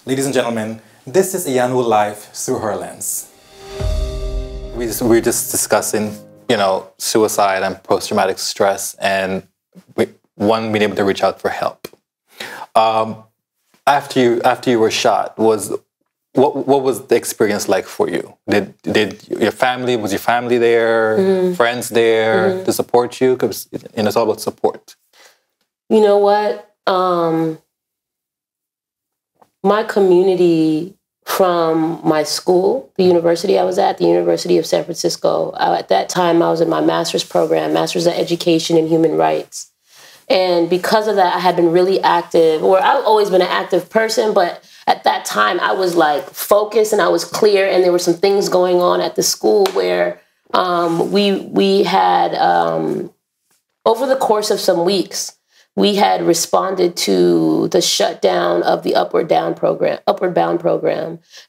Ladies and gentlemen, this is Anyanwu Life through her lens. We're just discussing, suicide and post-traumatic stress, and being able to reach out for help. After you were shot, what was the experience like for you? Was your family there, friends there to support you? Because it's all about support. You know what? My community from my school, the university I was at, the University of San Francisco, at that time I was in my master's program, Master's of Education in Human Rights. And because of that, I had been really active, or I've always been an active person, but at that time I was like focused and I was clear, and there were some things going on at the school where we had, over the course of some weeks, we had responded to the shutdown of the Upward Bound program.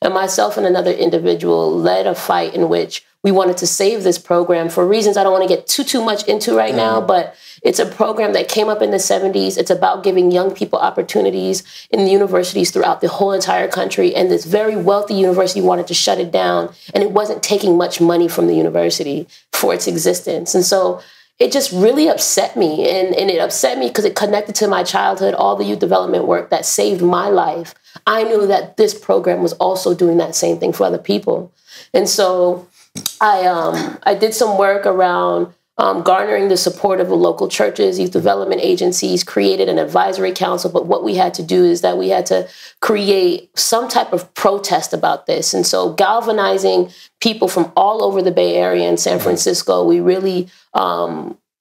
And myself and another individual led a fight in which we wanted to save this program for reasons I don't want to get too much into right now, but it's a program that came up in the 70s. It's about giving young people opportunities in the universities throughout the whole entire country. And this very wealthy university wanted to shut it down, and it wasn't taking much money from the university for its existence. And so it just really upset me, and it upset me because it connected to my childhood, all the youth development work that saved my life. I knew that this program was also doing that same thing for other people. And so I did some work around garnering the support of the local churches, youth development agencies, created an advisory council. But what we had to do is that we had to create some type of protest about this. And so galvanizing people from all over the Bay Area and San Francisco, we really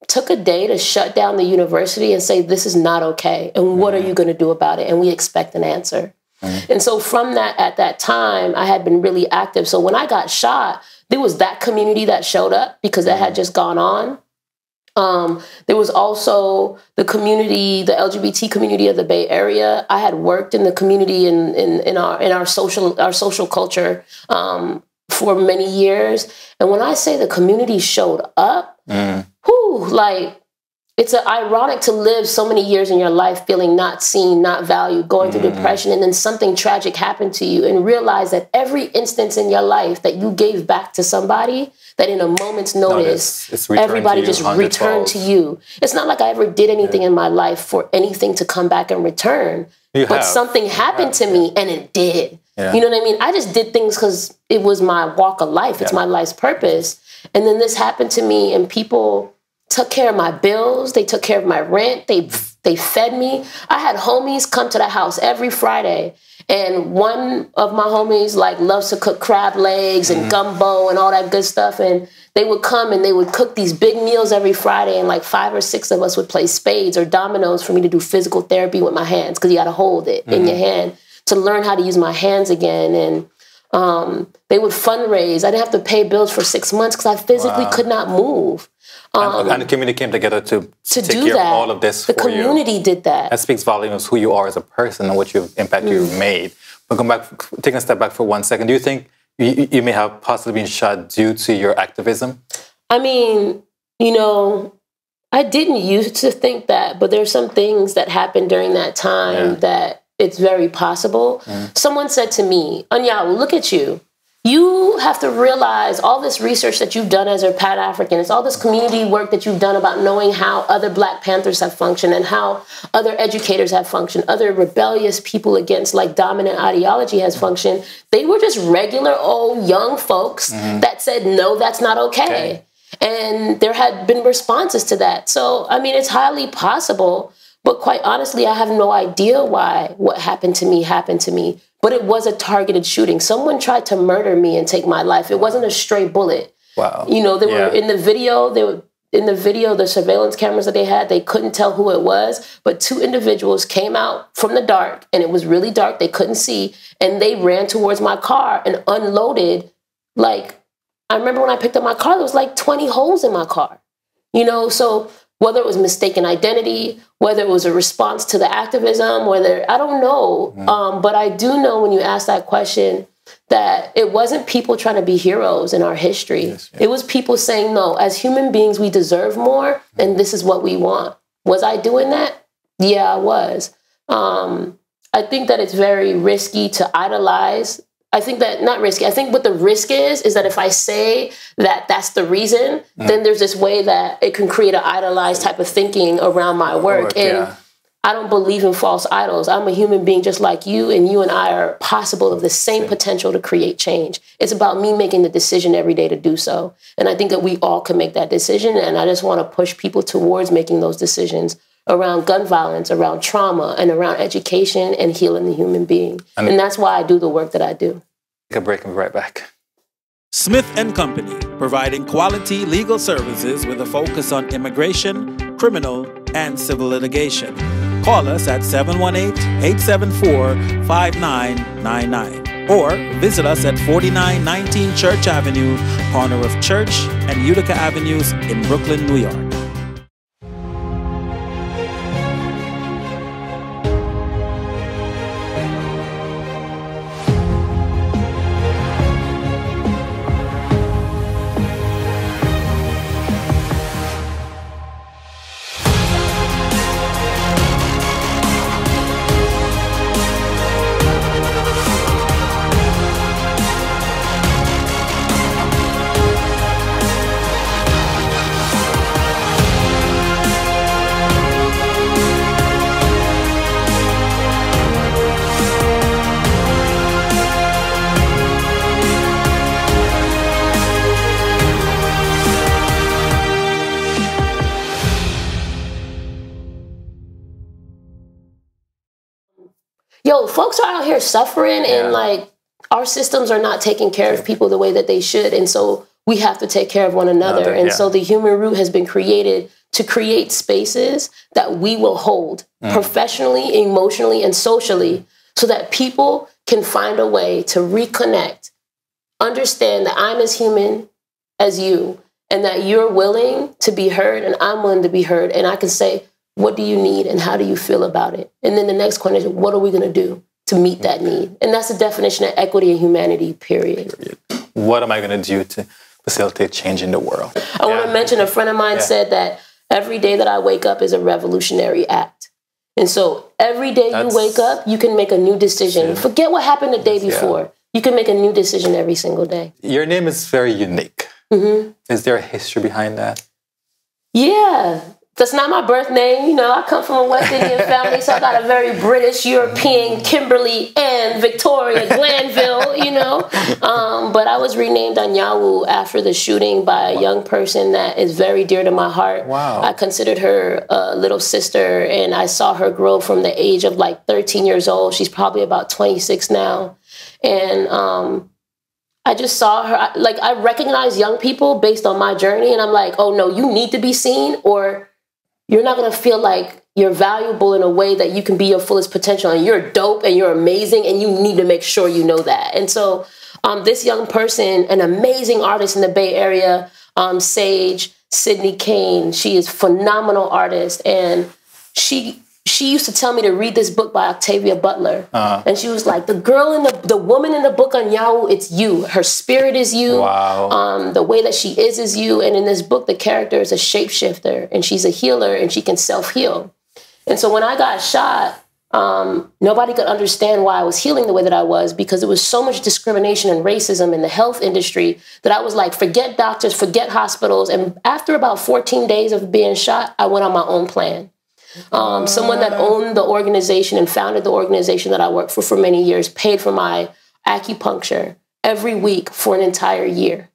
took a day to shut down the university and say, this is not okay. And what are you going to do about it? And we expect an answer. And so from that, at that time, I had been really active. So when I got shot, there was that community that showed up because that had just gone on. There was also the community, the LGBT community of the Bay Area. I had worked in the community in our social culture for many years. And when I say the community showed up, it's ironic to live so many years in your life feeling not seen, not valued, going through depression, and then something tragic happened to you, and realize that every instance in your life that you gave back to somebody, that in a moment's notice, everybody just returned to you. It's not like I ever did anything in my life for anything to come back and return, but something happened to me, and it did. Yeah. You know what I mean? I just did things because it was my walk of life. It's my life's purpose. And then this happened to me, and people took care of my bills. They took care of my rent. They fed me. I had homies come to the house every Friday. And one of my homies loves to cook crab legs and gumbo and all that good stuff. And they would come and they would cook these big meals every Friday. And 5 or 6 of us would play spades or dominoes for me to do physical therapy with my hands, because you got to hold it in your hand to learn how to use my hands again. And they would fundraise. I didn't have to pay bills for 6 months because I physically could not move. And the community came together to take care of all of this for you. The community did that. That speaks volumes of who you are as a person and what impact you've made. But taking a step back for 1 second, do you think you may have possibly been shot due to your activism? I mean, I didn't used to think that, but there's some things that happened during that time that it's very possible. Someone said to me, Anyanwu, look at you. You have to realize all this research that you've done as a Pan-African, it's all this community work that you've done about knowing how other Black Panthers have functioned and how other educators have functioned, other rebellious people against dominant ideology has functioned. They were just regular old young folks that said, no, that's not okay. And there had been responses to that. So, I mean, it's highly possible, but quite honestly, I have no idea why what happened to me happened to me. But it was a targeted shooting. Someone tried to murder me and take my life. It wasn't a stray bullet. Wow. They were in the video. The surveillance cameras that they had, they couldn't tell who it was. But 2 individuals came out from the dark, and it was really dark. They couldn't see, and they ran towards my car and unloaded. I remember when I picked up my car, there was 20 holes in my car. So whether it was mistaken identity, whether it was a response to the activism, I don't know. But I do know when you ask that question that it wasn't people trying to be heroes in our history. Yes. It was people saying, no, as human beings, we deserve more, and this is what we want. Was I doing that? Yeah, I was. I think that it's very risky to idolize. I think that, not risky, I think what the risk is that if I say that that's the reason, then there's this way that it can create an idolized type of thinking around my work. And I don't believe in false idols. I'm a human being just like you, and you and I are possible of the same potential to create change. It's about me making the decision every day to do so. And I think that we all can make that decision. And I just want to push people towards making those decisions around gun violence, around trauma, and around education and healing the human being. And that's why I do the work that I do. Take a break and be right back. Smith & Company, providing quality legal services with a focus on immigration, criminal, and civil litigation. Call us at 718-874-5999 or visit us at 4919 Church Avenue, corner of Church and Utica Avenues in Brooklyn, New York. Yo, folks are out here suffering and like our systems are not taking care of people the way that they should. And so we have to take care of one another. And so the human root has been created to create spaces that we will hold professionally, emotionally, and socially so that people can find a way to reconnect, understand that I'm as human as you and that you're willing to be heard and I'm willing to be heard. And I can say, what do you need and how do you feel about it? And then the next question is, what are we going to do to meet that need? And that's the definition of equity and humanity, period. What am I going to do to facilitate change in the world? I want to mention a friend of mine said that every day that I wake up is a revolutionary act. And so every day you wake up, you can make a new decision. Forget what happened the day before. You can make a new decision every single day. Your name is very unique. Is there a history behind that? Yeah. That's not my birth name. You know, I come from a West Indian family, so I got a very British, European, Kimberly, and Victoria, Glanville, you know. But I was renamed Anyanwu after the shooting by a young person that is very dear to my heart. Wow. I considered her a little sister, and I saw her grow from the age of like 13 years old. She's probably about 26 now. And I just saw her, like I recognize young people based on my journey, and I'm like, oh no, you need to be seen or you're not going to feel like you're valuable in a way that you can be your fullest potential and you're dope and you're amazing and you need to make sure you know that. And so this young person, an amazing artist in the Bay Area, Sage, Sydney Kane, she is a phenomenal artist. And she used to tell me to read this book by Octavia Butler. And she was like, the woman in the book on Anyanwu, it's you. Her spirit is you. Wow. The way that she is you. And in this book, the character is a shapeshifter and she's a healer and she can self-heal. And so when I got shot, nobody could understand why I was healing the way that I was because there was so much discrimination and racism in the health industry that I was like, forget doctors, forget hospitals. And after about 14 days of being shot, I went on my own plan. Someone that owned the organization and founded the organization that I worked for many years paid for my acupuncture every week for an entire year.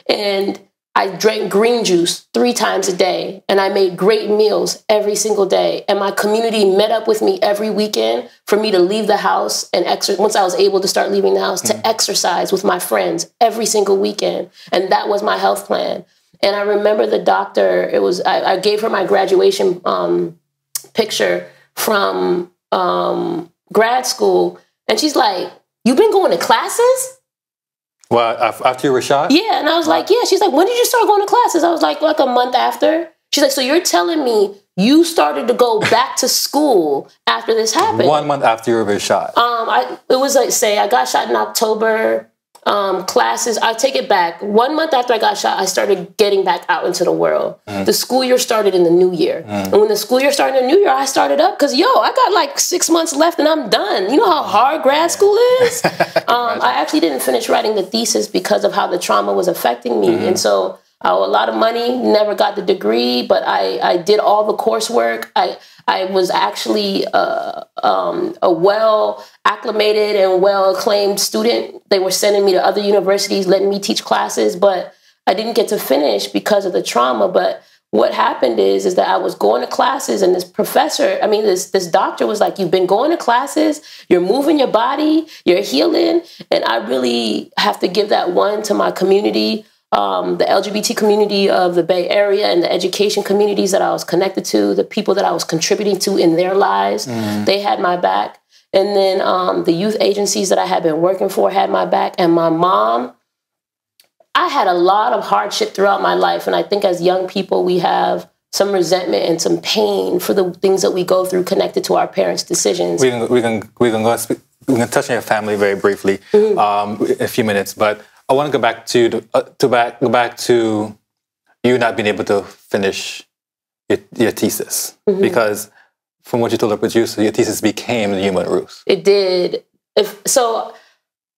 And I drank green juice 3 times a day and I made great meals every single day. And my community met up with me every weekend for me to leave the house and once I was able to start leaving the house to exercise with my friends every single weekend. And that was my health plan. And I remember the doctor, I gave her my graduation picture from grad school. And she's like, you've been going to classes? Well, after you were shot? Yeah. And I was like, yeah. She's like, when did you start going to classes? I was like a month after. She's like, so you're telling me you started to go back to school after this happened? 1 month after you were shot. It was like, say, I got shot in October classes. I take it back. 1 month after I got shot, I started getting back out into the world. The school year started in the new year. And when the school year started in the new year, I started up because, I got like 6 months left and I'm done. You know how hard grad school is? I actually didn't finish writing the thesis because of how the trauma was affecting me. And so I owe a lot of money, never got the degree, but I did all the coursework. I was actually a well-acclimated and well-acclaimed student. They were sending me to other universities, letting me teach classes, but I didn't get to finish because of the trauma. But what happened is that I was going to classes and this professor, this doctor was like, you've been going to classes, you're moving your body, you're healing. And I really have to give that one to my community. The LGBT community of the Bay Area and the education communities that I was connected to, the people that I was contributing to in their lives, they had my back. And then the youth agencies that I had been working for had my back. And my mom, I had a lot of hardship throughout my life. And I think as young people, we have some resentment and some pain for the things that we go through connected to our parents' decisions. We can touch on your family very briefly in a few minutes, but I want to go back to you not being able to finish your thesis because from what you told the producer, your thesis became the Human Roots. It did.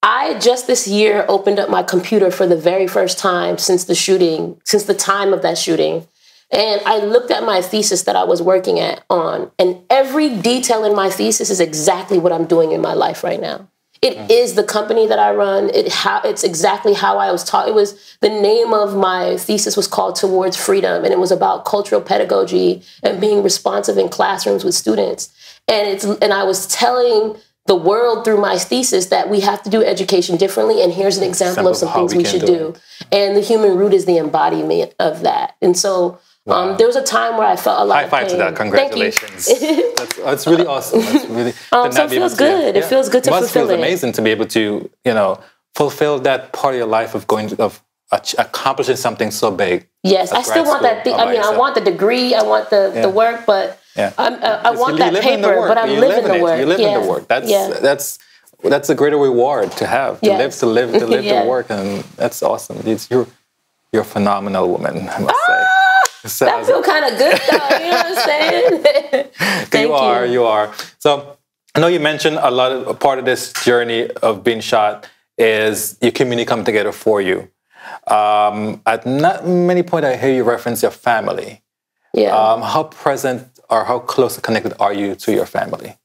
I just this year opened up my computer for the very first time since the time of that shooting. And I looked at my thesis that I was working on, and every detail in my thesis is exactly what I'm doing in my life right now. It is the company that I run. It's exactly how I was taught. It was the name of my thesis was called Towards Freedom, and it was about cultural pedagogy and being responsive in classrooms with students. And I was telling the world through my thesis that we have to do education differently, and here's an example of some things we should do. And the human root is the embodiment of that. And so there was a time where I felt a lot of pain. High five to that. Congratulations. That's really awesome. That's really, so it feels good. It feels good to fulfill it. It feels amazing to be able to, fulfill that part of your life of accomplishing something so big. Yes, I still want that. I want the degree. I want the work, but I want that paper. But I'm living the work. You live in the work. That's a greater reward to have. To live the work, and that's awesome. You're a phenomenal woman, I must say. That feels kind of good, though. You know what I'm saying? You are. So I know you mentioned a part of this journey of being shot is your community come together for you. At not many points I hear you reference your family. Yeah. How present or how close connected are you to your family?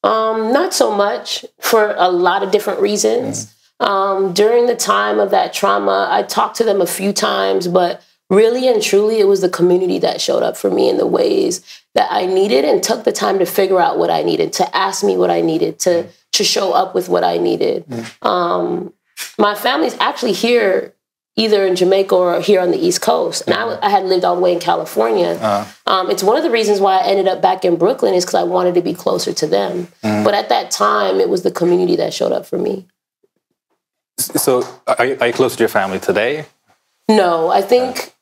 Not so much for a lot of different reasons. During the time of that trauma, I talked to them a few times, but really and truly, it was the community that showed up for me in the ways that I needed and took the time to figure out what I needed, to ask me what I needed, to show up with what I needed. My family's actually here, either in Jamaica or here on the East Coast. And I had lived all the way in California. It's one of the reasons why I ended up back in Brooklyn is because I wanted to be closer to them. But at that time, it was the community that showed up for me. So are you close to your family today? No, I think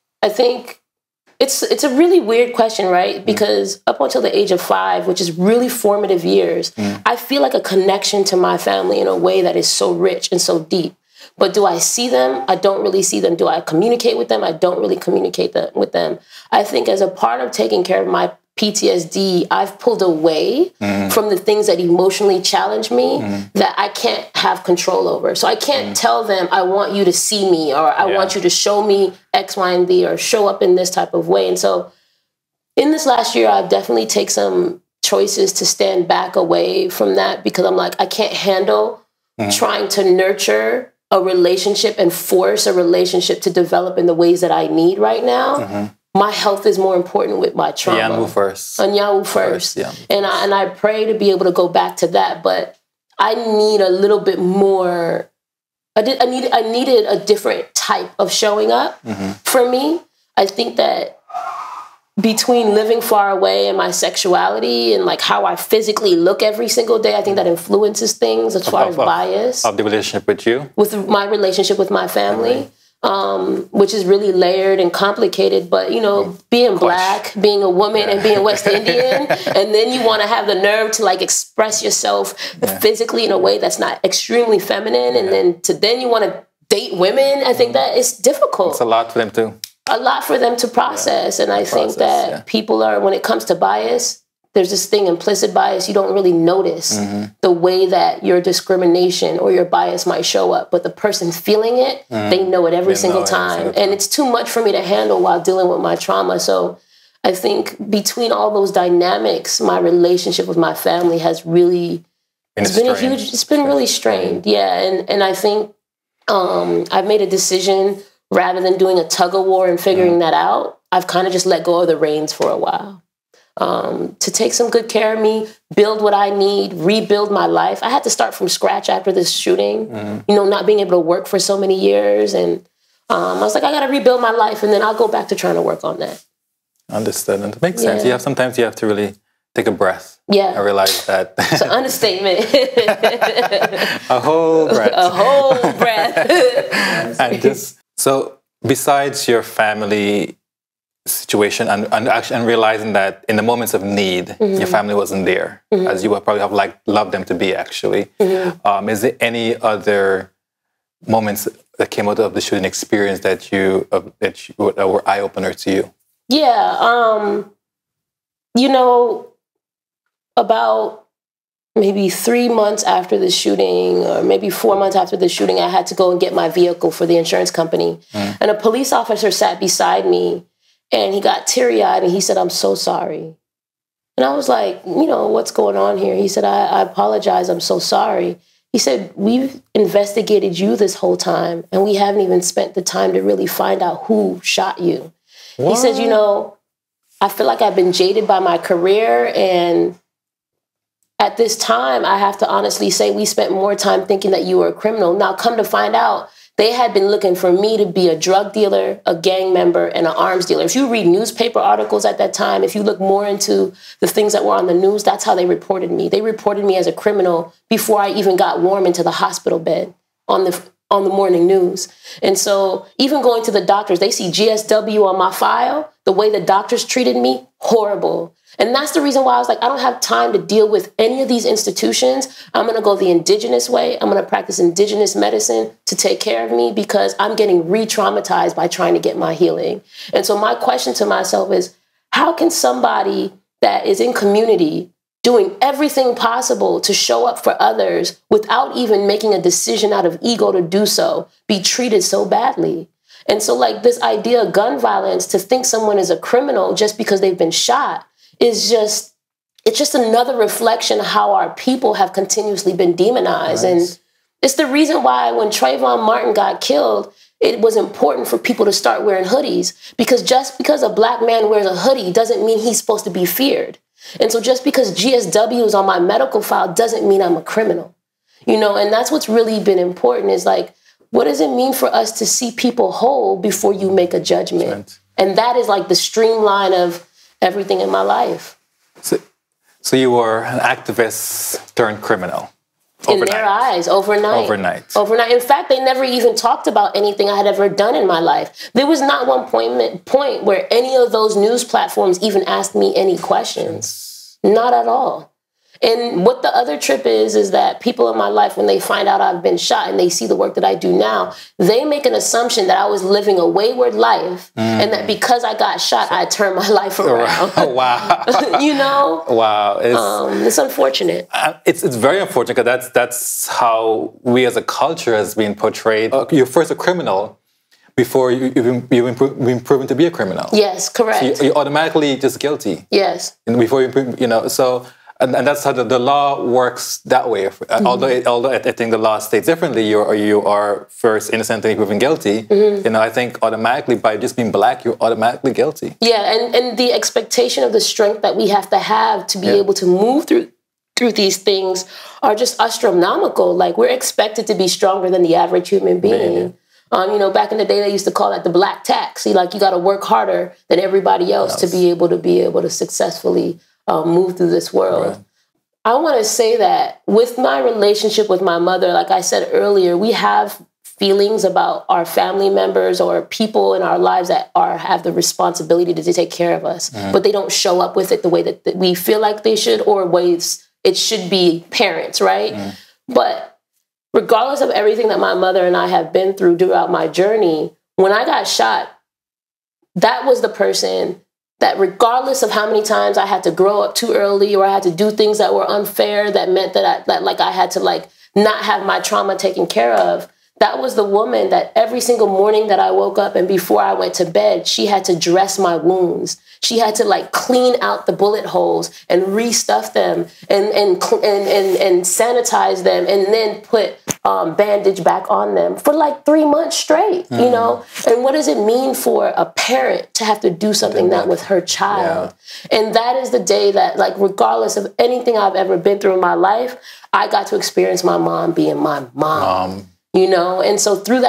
it's a really weird question, right? Because up until the age of 5, which is really formative years, I feel like a connection to my family in a way that is so rich and so deep. But do I see them? I don't really see them. Do I communicate with them? I don't really communicate with them. I think as a part of taking care of my PTSD, I've pulled away from the things that emotionally challenge me that I can't have control over. So I can't tell them, I want you to see me, or I want you to show me X, Y, and Z, or show up in this type of way. And so in this last year, I've definitely taken some choices to stand back away from that because I'm like, I can't handle trying to nurture a relationship and force a relationship to develop in the ways that I need right now. My health is more important with my trauma. Anyanwu first. Anyanwu first. And I pray to be able to go back to that, but I need a little bit more. I needed a different type of showing up for me. I think that between living far away and my sexuality and like how I physically look every single day, I think that influences things as far as bias. Of the relationship with you? With my relationship with my family. which is really layered and complicated. But, you know, being Black, being a woman and being West Indian, and then you want to have the nerve to like express yourself physically in a way that's not extremely feminine. And then you want to date women. I think that it's difficult. It's a lot for them too. A lot for them to process. And I think that people are, when it comes to bias, there's this thing, implicit bias. You don't really notice the way that your discrimination or your bias might show up. But the person feeling it, they know it every single time. And it's too much for me to handle while dealing with my trauma. So I think between all those dynamics, my relationship with my family has really, it's been really strained. Yeah. And I think I've made a decision, rather than doing a tug of war and figuring that out, I've kind of just let go of the reins for a while. To take some good care of me, build what I need, rebuild my life. I had to start from scratch after this shooting, you know, not being able to work for so many years. And I was like, I got to rebuild my life, and then I'll go back to trying to work on that. Understood. And it makes sense. Sometimes you have to really take a breath. Yeah. I realize that. It's an understatement. A whole breath. A whole breath. And just, so besides your family situation and realizing that in the moments of need, your family wasn't there, as you would probably have loved them to be actually. Is there any other moments that came out of the shooting experience that were eye-opener to you? Yeah. You know, about maybe 3 months after the shooting, or maybe 4 months after the shooting, I had to go and get my vehicle for the insurance company. And a police officer sat beside me, and he got teary-eyed, and he said, "I'm so sorry." And I was like, you know, what's going on here? He said, I apologize. I'm so sorry. He said, we've investigated you this whole time, and we haven't even spent the time to really find out who shot you. What? He said, you know, I feel like I've been jaded by my career, and at this time, I have to honestly say we spent more time thinking that you were a criminal. Now, come to find out, they had been looking for me to be a drug dealer, a gang member, and an arms dealer. If you read newspaper articles at that time, if you look more into the things that were on the news, that's how they reported me. They reported me as a criminal before I even got warm into the hospital bed on the morning news. And so even going to the doctors, they see GSW on my file, the way the doctors treated me, horrible. And that's the reason why I was like, I don't have time to deal with any of these institutions. I'm going to go the indigenous way. I'm going to practice indigenous medicine to take care of me, because I'm getting re-traumatized by trying to get my healing. And so my question to myself is, how can somebody that is in community doing everything possible to show up for others without even making a decision out of ego to do so, be treated so badly? And so like this idea of gun violence, to think someone is a criminal just because they've been shot, it's just another reflection of how our people have continuously been demonized. Nice. And it's the reason why when Trayvon Martin got killed, it was important for people to start wearing hoodies, because just because a Black man wears a hoodie doesn't mean he's supposed to be feared. And so just because GSW is on my medical file doesn't mean I'm a criminal, you know, and that's what's really been important, is like, what does it mean for us to see people whole before you make a judgment? Right. And that is like the streamline of everything in my life. So you were an activist turned criminal. Overnight. In their eyes, overnight. In fact, they never even talked about anything I had ever done in my life. There was not one point where any of those news platforms even asked me any questions. Not at all. And what the other trip is that people in my life, when they find out I've been shot and they see the work that I do now, they make an assumption that I was living a wayward life and that because I got shot, I turned my life around. Wow. You know? Wow. It's unfortunate. It's very unfortunate, because that's how we as a culture has been portrayed. You're first a criminal before you've been proven to be a criminal. Yes, correct. So you're automatically just guilty. Yes. And before you know, so... And that's how the law works that way. Although I think the law states differently, you are first innocent and proven guilty. You know, I think automatically by just being Black, you're automatically guilty. Yeah, and the expectation of the strength that we have to be able to move through these things are just astronomical. Like, we're expected to be stronger than the average human being. You know, back in the day, they used to call that the black tax. You got to work harder than everybody else to be able to successfully move through this world. Right. I want to say that with my relationship with my mother, like I said earlier, we have feelings about our family members or people in our lives that have the responsibility to take care of us, but they don't show up with it the way that we feel like they should, or ways it should be parents, right? But regardless of everything that my mother and I have been through throughout my journey, when I got shot, that was the person that, regardless of how many times I had to grow up too early or I had to do things that were unfair, that meant that I had to not have my trauma taken care of, that was the woman that every single morning that I woke up and before I went to bed, she had to dress my wounds. She had to clean out the bullet holes and restuff them and sanitize them and then put bandage back on them for 3 months straight, you know? And what does it mean for a parent to have to do something that with her child? Yeah. And that is the day that, regardless of anything I've ever been through in my life, I got to experience my mom being my mom. You know, and so through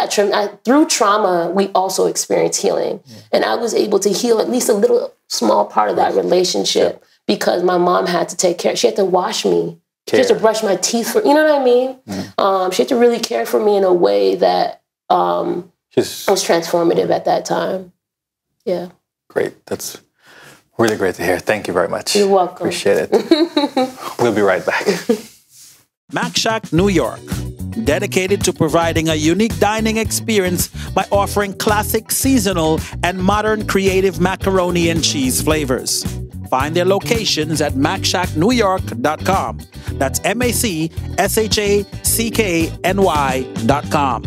trauma, we also experience healing. And I was able to heal at least a little small part of that relationship because my mom had to take care. She had to wash me. She had to brush my teeth. You know what I mean? She had to really care for me in a way that was transformative at that time. Yeah. Great. That's really great to hear. Thank you very much. You're welcome. Appreciate it. We'll be right back. Mac Shack, New York. Dedicated to providing a unique dining experience by offering classic, seasonal, and modern creative macaroni and cheese flavors. Find their locations at macshacknewyork.com. That's MACSHACKNY.com.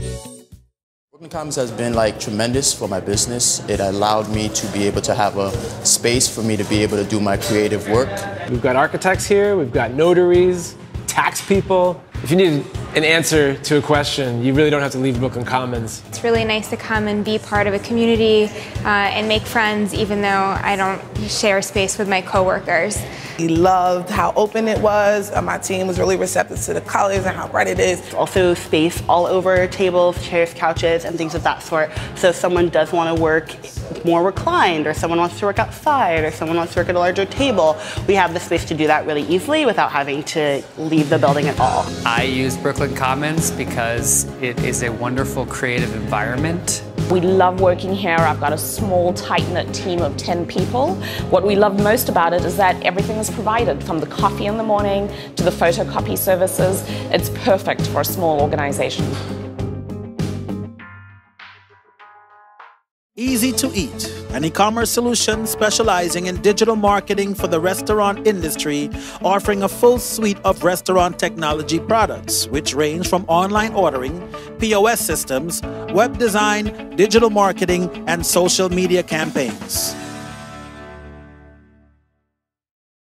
Brooklyn Commons has been tremendous for my business. It allowed me to be able to have a space for me to be able to do my creative work. We've got architects here, we've got notaries, tax people. If you need an answer to a question, you really don't have to leave Brooklyn Commons. It's really nice to come and be part of a community and make friends, even though I don't share space with my coworkers. We loved how open it was. My team was really receptive to the colors and how bright it is. Also space all over tables, chairs, couches, and things of that sort. So if someone does want to work more reclined, or someone wants to work outside, or someone wants to work at a larger table, we have the space to do that really easily without having to leave the building at all. I use Brooklyn Commons because it is a wonderful creative environment. We love working here. I've got a small, tight-knit team of 10 people. What we love most about it is that everything is provided, from the coffee in the morning to the photocopy services. It's perfect for a small organization. Easy to Eat, an e-commerce solution specializing in digital marketing for the restaurant industry, offering a full suite of restaurant technology products, which range from online ordering, POS systems, web design, digital marketing, and social media campaigns.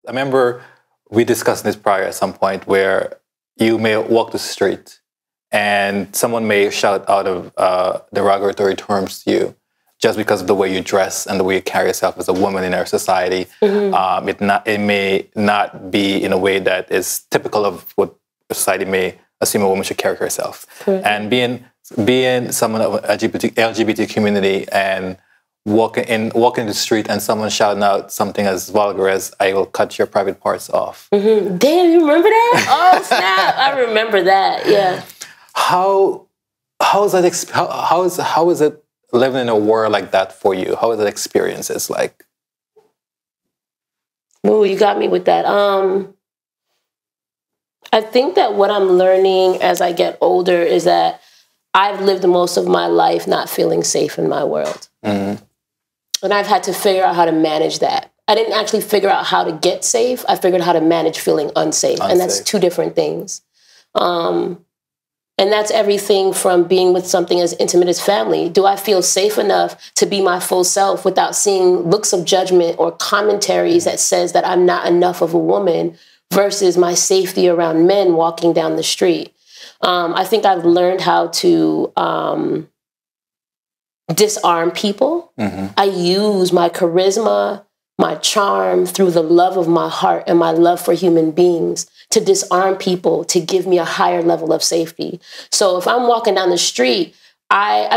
I remember we discussed this prior at some point where you may walk the street and someone may shout out of derogatory terms to you, just because of the way you dress and the way you carry yourself as a woman in our society. It may not be in a way that is typical of what society may assume a woman should carry herself. And being someone of LGBT community and walking the street and someone shouting out something as vulgar as "I will cut your private parts off." Damn, you remember that? Oh snap! I remember that. Yeah. How is it living in a world like that for you? How is that experiences like? Ooh, you got me with that. I think that what I'm learning as I get older is that I've lived most of my life not feeling safe in my world. And I've had to figure out how to manage that. I didn't actually figure out how to get safe. I figured how to manage feeling unsafe. And that's two different things. And that's everything from being with something as intimate as family. Do I feel safe enough to be my full self without seeing looks of judgment or commentaries that says that I'm not enough of a woman, versus my safety around men walking down the street? I think I've learned how to disarm people. I use my charisma, my charm, through the love of my heart and my love for human beings, to disarm people, to give me a higher level of safety. So if I'm walking down the street, I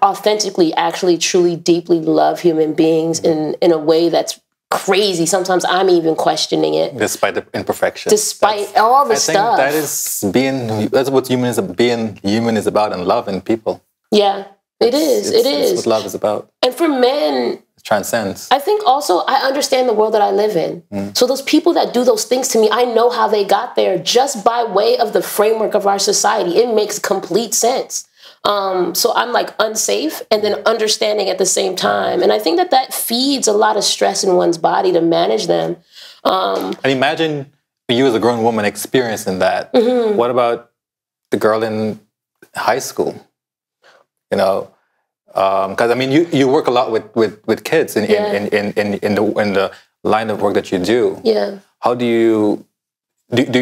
authentically, actually, truly, deeply love human beings in a way that's crazy. Sometimes I'm even questioning it. Despite the imperfection. Despite all the stuff. I think that's what being human is about, and loving people. Yeah, it is. It's what love is about. And for men, it transcends. I think also I understand the world that I live in. So those people that do those things to me, I know how they got there just by way of the framework of our society. It makes complete sense. So I'm like unsafe and then understanding at the same time. And I think that feeds a lot of stress in one's body to manage them. And imagine you as a grown woman experiencing that. What about the girl in high school? You know, because I mean, you work a lot with kids in the line of work that you do. Yeah. How do you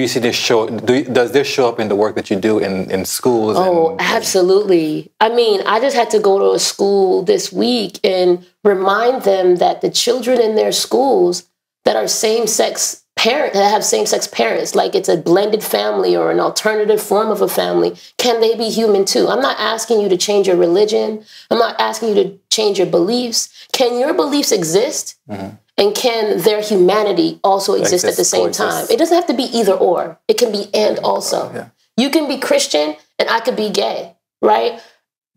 see this show? Does this show up in the work that you do in schools? Oh, absolutely. I mean, I just had to go to a school this week and remind them that the children in their schools that are same-sex parents, that have same-sex parents, like it's a blended family or an alternative form of a family, can they be human too? I'm not asking you to change your religion. I'm not asking you to change your beliefs. Can your beliefs exist? And can their humanity also exist at the same time? It doesn't have to be either or. It can be and also. Yeah. You can be Christian and I could be gay, right?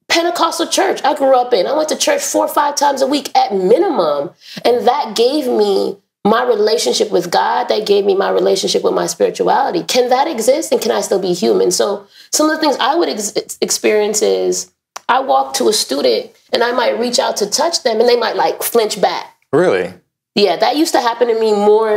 Pentecostal church I grew up in. I went to church 4 or 5 times a week at minimum. And that gave me my relationship with God. That gave me my relationship with my spirituality. Can that exist and can I still be human? So some of the things I would experience is I walk to a student and I might reach out to touch them and they might like flinch back. Really? Yeah, that used to happen to me more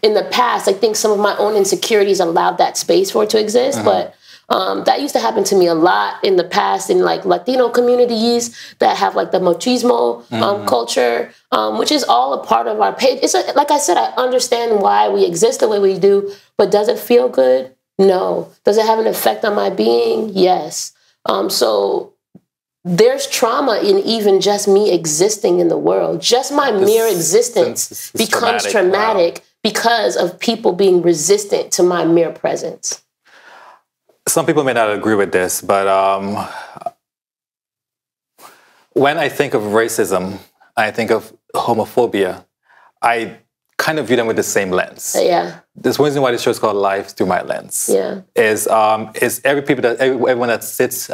in the past. I think some of my own insecurities allowed that space for it to exist. But that used to happen to me a lot in the past in like Latino communities that have like the machismo culture, which is all a part of our page. Like I said, I understand why we exist the way we do, but does it feel good? No. Does it have an effect on my being? Yes. So there's trauma in even just me existing in the world. Just my mere existence becomes traumatic because of people being resistant to my mere presence. Some people may not agree with this, but when I think of racism, I think of homophobia, I kind of view them with the same lens. Yeah. There's one reason why the show is called Life Through My Lens. Yeah. Is everyone that sits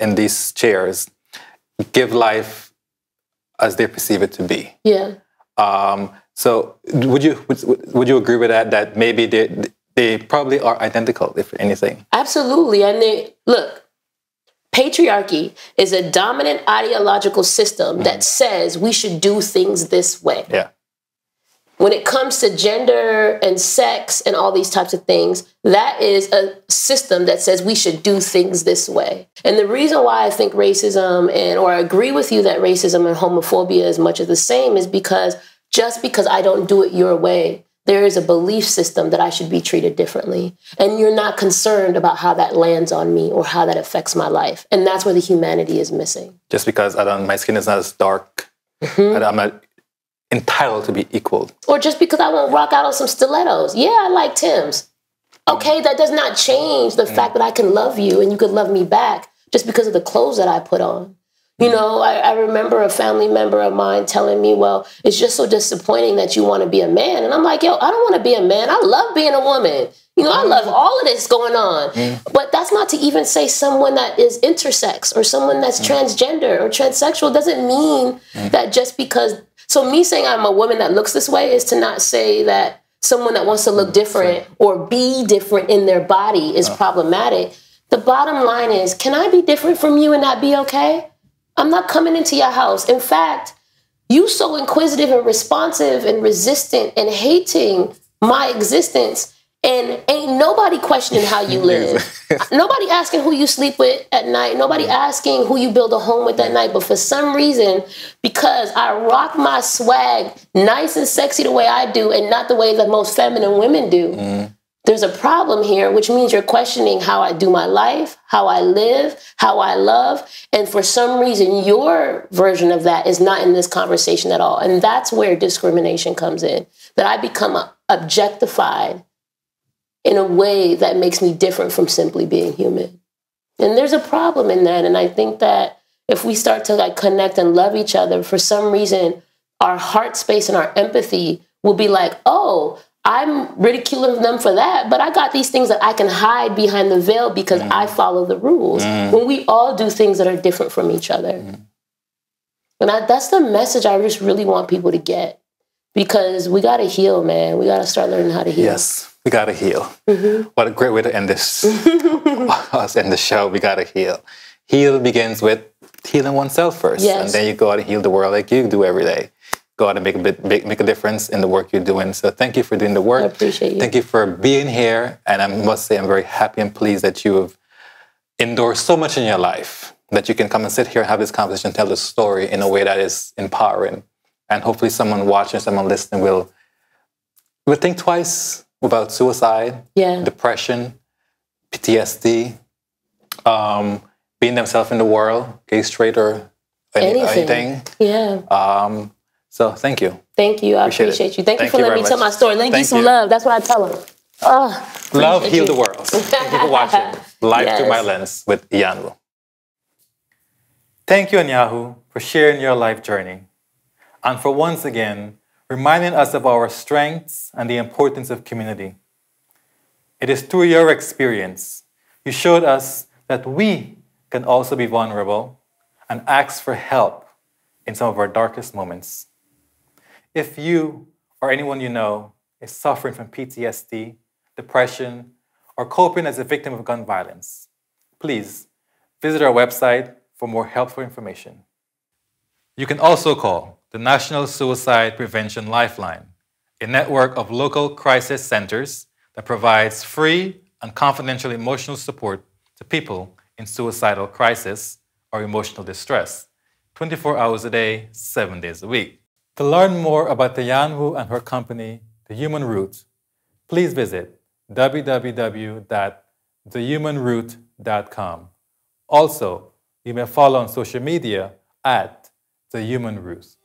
in these chairs give life as they perceive it to be. Yeah. So would you agree with that? That maybe they probably are identical, if anything. Absolutely. And look, patriarchy is a dominant ideological system that says we should do things this way. Yeah. When it comes to gender and sex and all these types of things, that is a system that says we should do things this way. And the reason why I think racism or I agree with you that racism and homophobia is much of the same is because just because I don't do it your way, there is a belief system that I should be treated differently. And you're not concerned about how that lands on me or how that affects my life. And that's where the humanity is missing. Just because my skin is not as dark, I'm not entitled to be equal. Or just because I won't rock out on some stilettos. Yeah, I like Tim's. Okay, that does not change the fact that I can love you and you could love me back just because of the clothes that I put on. You know, I remember a family member of mine telling me, well, it's just so disappointing that you want to be a man. And I'm like, yo, I don't want to be a man. I love being a woman. You know, I love all of this going on. But that's not to even say someone that is intersex or someone that's transgender or transsexual doesn't mean that just because. So me saying I'm a woman that looks this way is to not say that someone that wants to look different or be different in their body is problematic. The bottom line is, can I be different from you and not be okay? I'm not coming into your house. In fact, you so inquisitive and responsive and resistant and hating my existence, and ain't nobody questioning how you live. Nobody asking who you sleep with at night. Nobody asking who you build a home with at night. But for some reason, because I rock my swag nice and sexy the way I do and not the way that most feminine women do, there's a problem here, which means you're questioning how I do my life, how I live, how I love. And for some reason, your version of that is not in this conversation at all. And that's where discrimination comes in, that I become objectified in a way that makes me different from simply being human. And there's a problem in that. And I think that if we start to like connect and love each other, for some reason, our heart space and our empathy will be like, oh, I'm ridiculing them for that, but I got these things that I can hide behind the veil because I follow the rules. When we all do things that are different from each other. And that's the message I just really want people to get. Because we got to heal, man. We got to start learning how to heal. Yes, we got to heal. What a great way to end this, us end the show. We got to heal. Heal begins with healing oneself first. Yes. And then you go out and heal the world like you do every day. Go out and make a difference in the work you're doing. So thank you for doing the work. I appreciate you. Thank you for being here. And I must say I'm very happy and pleased that you have endured so much in your life that you can come and sit here and have this conversation and tell the story in a way that is empowering. And hopefully someone watching, someone listening will think twice about suicide, depression, PTSD, being themselves in the world, gay, straight, or anything. Yeah. So thank you. Thank you. I appreciate you. Thank you for letting me tell my story. Let me give you some love. That's what I tell them. Love, heal the world. Thank you for watching Life Through My Lens with Anyanwu. Thank you, Anyanwu, for sharing your life journey. And for once again, reminding us of our strengths and the importance of community. It is through your experience, you showed us that we can also be vulnerable and ask for help in some of our darkest moments. If you or anyone you know is suffering from PTSD, depression, or coping as a victim of gun violence, please visit our website for more helpful information. You can also call the National Suicide Prevention Lifeline, a network of local crisis centers that provides free and confidential emotional support to people in suicidal crisis or emotional distress, 24 hours a day, 7 days a week. To learn more about Anyanwu and her company, The Human Root, please visit www.thehumanroot.com. Also, you may follow on social media at The Human Root.